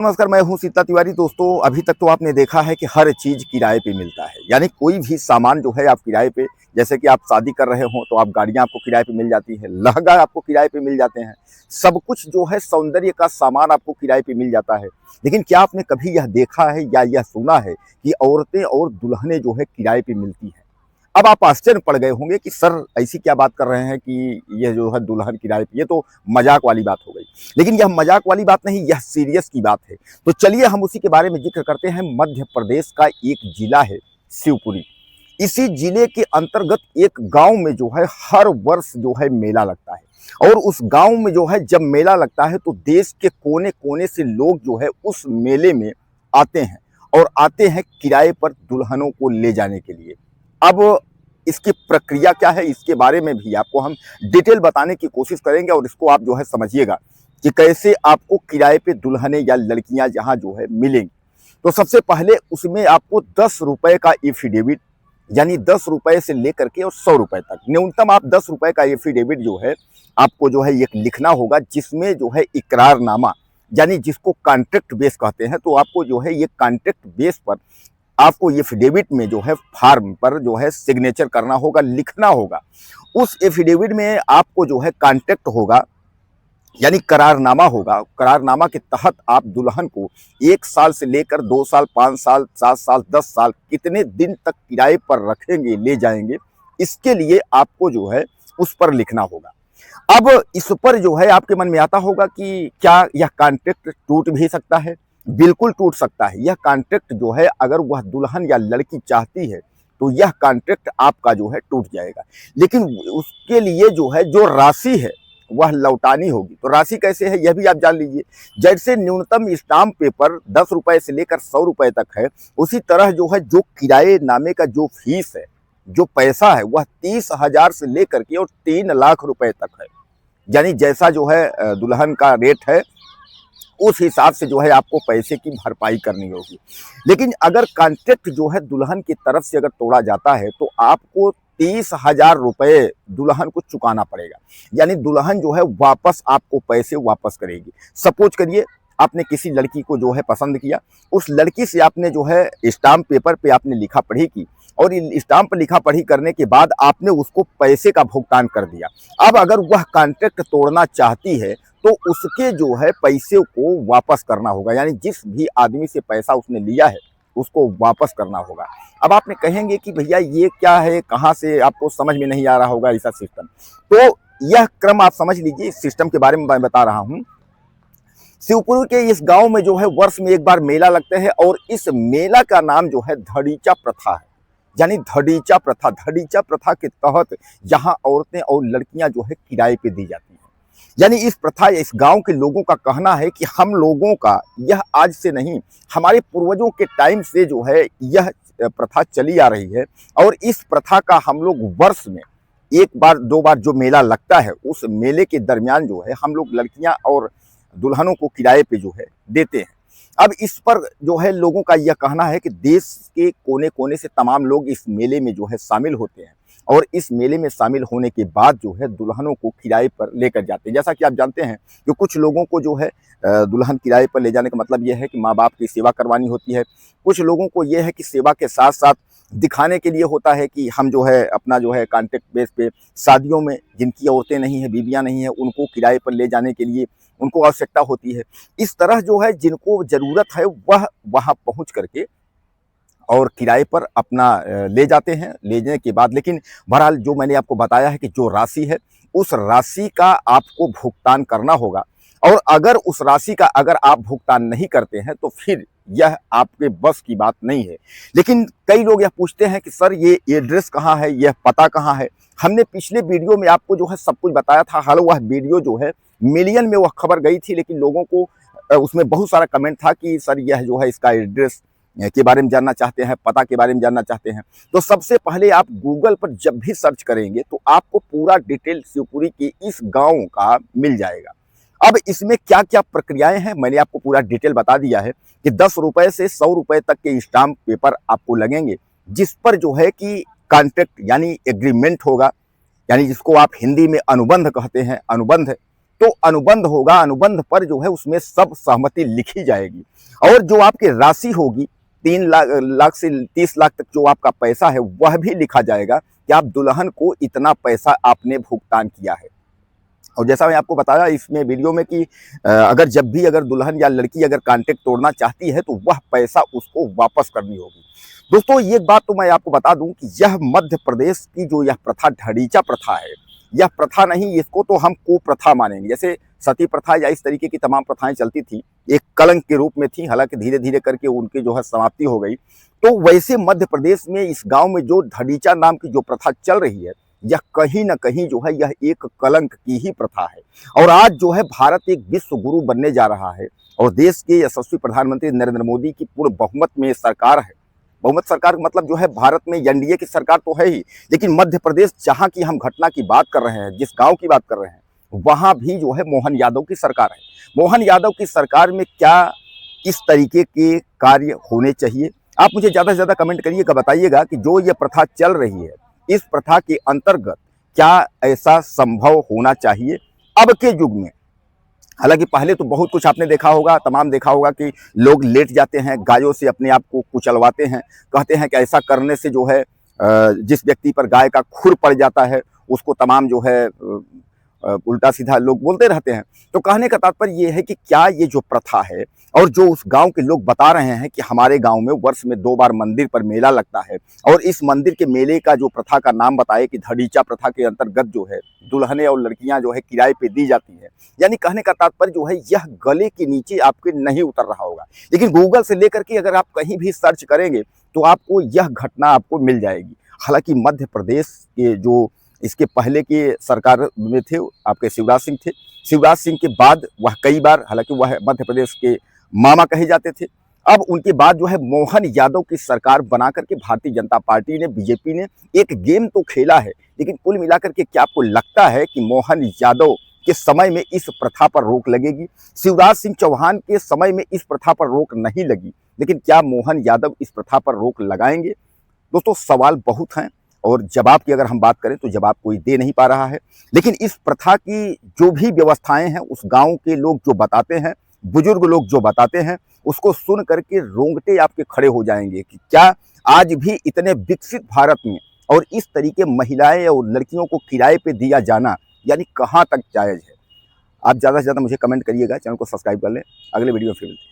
नमस्कार, मैं हूं सीता तिवारी। दोस्तों, अभी तक तो आपने देखा है कि हर चीज़ किराए पे मिलता है, यानी कोई भी सामान जो है आप किराए पे, जैसे कि आप शादी कर रहे हो तो आप गाड़ियां आपको किराए पे मिल जाती है, लहंगा आपको किराए पे मिल जाते हैं, सब कुछ जो है सौंदर्य का सामान आपको किराए पे मिल जाता है। लेकिन क्या आपने कभी यह देखा है या यह सुना है कि औरतें और दुल्हनें जो है किराए पे मिलती हैं? अब आप आश्चर्य पड़ गए होंगे कि सर ऐसी क्या बात कर रहे हैं कि ये जो है दुल्हन किराए पे, ये तो मजाक वाली बात हो गई। लेकिन यह मजाक वाली बात नहीं, यह सीरियस की बात है। तो चलिए हम उसी के बारे में जिक्र करते हैं। मध्य प्रदेश का एक जिला है शिवपुरी। इसी जिले के अंतर्गत एक गांव में जो है हर वर्ष जो है मेला लगता है, और उस गांव में जो है जब मेला लगता है तो देश के कोने कोने से लोग जो है उस मेले में आते हैं, और आते हैं किराए पर दुल्हनों को ले जाने के लिए। अब इसकी प्रक्रिया क्या है, इसके बारे में भी आपको हम डिटेल बताने की कोशिश करेंगे, और इसको आप जो है समझिएगा कि कैसे आपको किराए पे दुल्हनें या लड़कियां जहां जो है मिलेंगी। तो सबसे पहले उसमें आपको 10 रुपए का एफिडेविट, यानी 10 रुपए से लेकर के और 100 रुपए तक, न्यूनतम आप 10 रुपए का एफिडेविट जो है आपको जो है एक लिखना होगा, जिसमें जो है इकरारनामा, यानी जिसको कॉन्ट्रैक्ट बेस कहते हैं। तो आपको जो है ये कॉन्ट्रैक्ट बेस पर आपको एफिडेविट में जो है फार्म पर जो है सिग्नेचर करना होगा, लिखना होगा। उस एफिडेविट में आपको जो है कॉन्ट्रैक्ट होगा, यानी करारनामा होगा। करारनामा के तहत आप दुल्हन को 1 साल से लेकर 2 साल, 5 साल, 7 साल, 10 साल, कितने दिन तक किराए पर रखेंगे, ले जाएंगे, इसके लिए आपको जो है उस पर लिखना होगा। अब इस पर जो है आपके मन में आता होगा कि क्या यह कॉन्ट्रैक्ट टूट भी सकता है? बिल्कुल टूट सकता है। यह कॉन्ट्रैक्ट जो है अगर वह दुल्हन या लड़की चाहती है तो यह कॉन्ट्रैक्ट आपका जो है टूट जाएगा। लेकिन उसके लिए जो है जो राशि है वह लौटानी होगी। तो राशि कैसे है यह भी आप जान लीजिए। जैसे न्यूनतम स्टाम्प पेपर 10 रुपए से लेकर 100 रुपए तक है, उसी तरह जो है जो किराए नामे का जो फीस है, जो पैसा है, वह 30,000 से लेकर के और 3 लाख रुपए तक है। यानी जैसा जो है दुल्हन का रेट है, उस हिसाब से जो है आपको पैसे की भरपाई करनी होगी। लेकिन अगर कॉन्ट्रैक्ट जो है दुल्हन की तरफ से अगर तोड़ा जाता है तो आपको 30,000 रुपए दुल्हन को चुकाना पड़ेगा। यानी दुल्हन जो है वापस आपको पैसे वापस करेगी। सपोज करिए आपने किसी लड़की को जो है पसंद किया, उस लड़की से आपने जो है स्टाम्प पेपर पे आपने लिखा पढ़ी की, और स्टाम्प लिखा पढ़ी करने के बाद आपने उसको पैसे का भुगतान कर दिया। अब अगर वह कॉन्ट्रैक्ट तोड़ना चाहती है तो उसके जो है पैसे को वापस करना होगा, यानी जिस भी आदमी से पैसा उसने लिया है उसको वापस करना होगा। अब आपने कहेंगे कि भैया ये क्या है, कहाँ से, आपको समझ में नहीं आ रहा होगा ऐसा सिस्टम। तो यह क्रम आप समझ लीजिए, इस सिस्टम के बारे में मैं बता रहा हूँ। शिवपुरी के इस गांव में जो है वर्ष में एक बार मेला लगता है, और इस मेला का नाम जो है धड़ीचा प्रथा है। यानी धड़ीचा प्रथा, धड़ीचा प्रथा के तहत यहाँ औरतें और लड़कियां जो है किराए पे दी जाती हैं। यानी इस प्रथा, इस गांव के लोगों का कहना है कि हम लोगों का यह आज से नहीं, हमारे पूर्वजों के टाइम से जो है यह प्रथा चली आ रही है, और इस प्रथा का हम लोग वर्ष में 1 बार 2 बार जो मेला लगता है, उस मेले के दरमियान जो है हम लोग लड़कियां और दुल्हनों को किराए पे जो है देते हैं। अब इस पर जो है लोगों का यह कहना है कि देश के कोने कोने से तमाम लोग इस मेले में जो है शामिल होते हैं, और इस मेले में शामिल होने के बाद जो है दुल्हनों को किराए पर लेकर जाते हैं। जैसा कि आप जानते हैं कि कुछ लोगों को जो है दुल्हन किराए पर ले जाने का मतलब यह है कि माँ बाप की सेवा करवानी होती है। कुछ लोगों को यह है कि सेवा के साथ साथ दिखाने के लिए होता है कि हम जो है अपना जो है कॉन्ट्रैक्ट बेस पे शादियों में जिनकी औरतें नहीं हैं, बीबियाँ नहीं हैं, उनको किराए पर ले जाने के लिए उनको आवश्यकता होती है। इस तरह जो है जिनको ज़रूरत है वह वहाँ पहुँच करके और किराए पर अपना ले जाते हैं। लेने के बाद लेकिन बहरहाल जो मैंने आपको बताया है कि जो राशि है, उस राशि का आपको भुगतान करना होगा, और अगर उस राशि का अगर आप भुगतान नहीं करते हैं तो फिर यह आपके बस की बात नहीं है। लेकिन कई लोग यह पूछते हैं कि सर ये एड्रेस कहाँ है, यह पता कहाँ है? हमने पिछले वीडियो में आपको जो है सब कुछ बताया था। हाल वह वीडियो जो है मिलियन में वह खबर गई थी, लेकिन लोगों को उसमें बहुत सारा कमेंट था कि सर यह जो है इसका एड्रेस के बारे में जानना चाहते हैं, पता के बारे में जानना चाहते हैं। तो सबसे पहले आप गूगल पर जब भी सर्च करेंगे तो आपको पूरा डिटेल शिवपुरी के इस गांव का मिल जाएगा। अब इसमें क्या क्या प्रक्रियाएं हैं मैंने आपको पूरा डिटेल बता दिया है कि 10 रुपए से 100 रुपए तक के स्टाम्प पेपर आपको लगेंगे, जिस पर जो है कि कॉन्ट्रैक्ट यानी एग्रीमेंट होगा, यानी जिसको आप हिंदी में अनुबंध कहते हैं, अनुबंध तो अनुबंध होगा, अनुबंध पर जो है उसमें सब सहमति लिखी जाएगी और जो आपकी राशि होगी 3 लाख से 30 लाख तक जो आपका पैसा है वह भी लिखा जाएगा कि आप दुल्हन को इतना पैसा आपने भुगतान किया है। और जैसा मैं आपको बताया इसमें वीडियो में कि अगर जब भी अगर दुल्हन या लड़की अगर कॉन्ट्रैक्ट तोड़ना चाहती है तो वह पैसा उसको वापस करनी होगी। दोस्तों ये बात तो मैं आपको बता दूं कि यह मध्य प्रदेश की जो यह प्रथा ढड़ीचा प्रथा है, यह प्रथा नहीं, इसको तो हम कुप्रथा मानेंगे। जैसे सती प्रथा या इस तरीके की तमाम प्रथाएं चलती थी, एक कलंक के रूप में थी, हालांकि धीरे धीरे करके उनकी जो है समाप्ति हो गई। तो वैसे मध्य प्रदेश में इस गांव में जो ढड़ीचा नाम की जो प्रथा चल रही है, यह कहीं ना कहीं जो है यह एक कलंक की ही प्रथा है। और आज जो है भारत एक विश्व गुरु बनने जा रहा है और देश के यशस्वी प्रधानमंत्री नरेंद्र मोदी की पूर्ण बहुमत में सरकार है। बहुमत सरकार मतलब जो है भारत में एनडीए की सरकार तो है ही, लेकिन मध्य प्रदेश जहां की हम घटना की बात कर रहे हैं, जिस गांव की बात कर रहे हैं, वहां भी जो है मोहन यादव की सरकार है। मोहन यादव की सरकार में क्या इस तरीके के कार्य होने चाहिए? आप मुझे ज़्यादा से ज़्यादा कमेंट करिएगा, बताइएगा कि जो ये प्रथा चल रही है, इस प्रथा के अंतर्गत क्या ऐसा संभव होना चाहिए अब के युग में। हालांकि पहले तो बहुत कुछ आपने देखा होगा, तमाम देखा होगा कि लोग लेट जाते हैं, गायों से अपने आप को कुचलवाते हैं, कहते हैं कि ऐसा करने से जो है जिस व्यक्ति पर गाय का खुर पड़ जाता है उसको तमाम जो है उल्टा सीधा लोग बोलते रहते हैं। तो कहने का तात्पर्य ये है कि क्या ये जो प्रथा है और जो उस गांव के लोग बता रहे हैं कि हमारे गांव में वर्ष में 2 बार मंदिर पर मेला लगता है और इस मंदिर के मेले का जो प्रथा का नाम बताए कि ढड़ीचा प्रथा के अंतर्गत जो है दुल्हनें और लड़कियां जो है किराए पे दी जाती है, यानी कहने का तात्पर्य जो है यह गले के नीचे आपके नहीं उतर रहा होगा। लेकिन गूगल से लेकर के अगर आप कहीं भी सर्च करेंगे तो आपको यह घटना आपको मिल जाएगी। हालांकि मध्य प्रदेश के जो इसके पहले के सरकार में थे आपके शिवराज सिंह थे, शिवराज सिंह के बाद वह कई बार, हालांकि वह मध्य प्रदेश के मामा कहे जाते थे, अब उनके बाद जो है मोहन यादव की सरकार बना करके भारतीय जनता पार्टी ने, बीजेपी ने एक गेम तो खेला है। लेकिन कुल मिलाकर के क्या आपको लगता है कि मोहन यादव के समय में इस प्रथा पर रोक लगेगी? शिवराज सिंह चौहान के समय में इस प्रथा पर रोक नहीं लगी, लेकिन क्या मोहन यादव इस प्रथा पर रोक लगाएंगे? दोस्तों सवाल बहुत हैं और जवाब की अगर हम बात करें तो जवाब कोई दे नहीं पा रहा है। लेकिन इस प्रथा की जो भी व्यवस्थाएं हैं उस गांव के लोग जो बताते हैं, बुजुर्ग लोग जो बताते हैं, उसको सुन करके रोंगटे आपके खड़े हो जाएंगे कि क्या आज भी इतने विकसित भारत में और इस तरीके महिलाएं और लड़कियों को किराए पे दिया जाना यानी कहाँ तक जायज़ है। आप ज़्यादा से ज़्यादा मुझे कमेंट करिएगा, चैनल को सब्सक्राइब कर लें। अगले वीडियो में फिर मिलते हैं।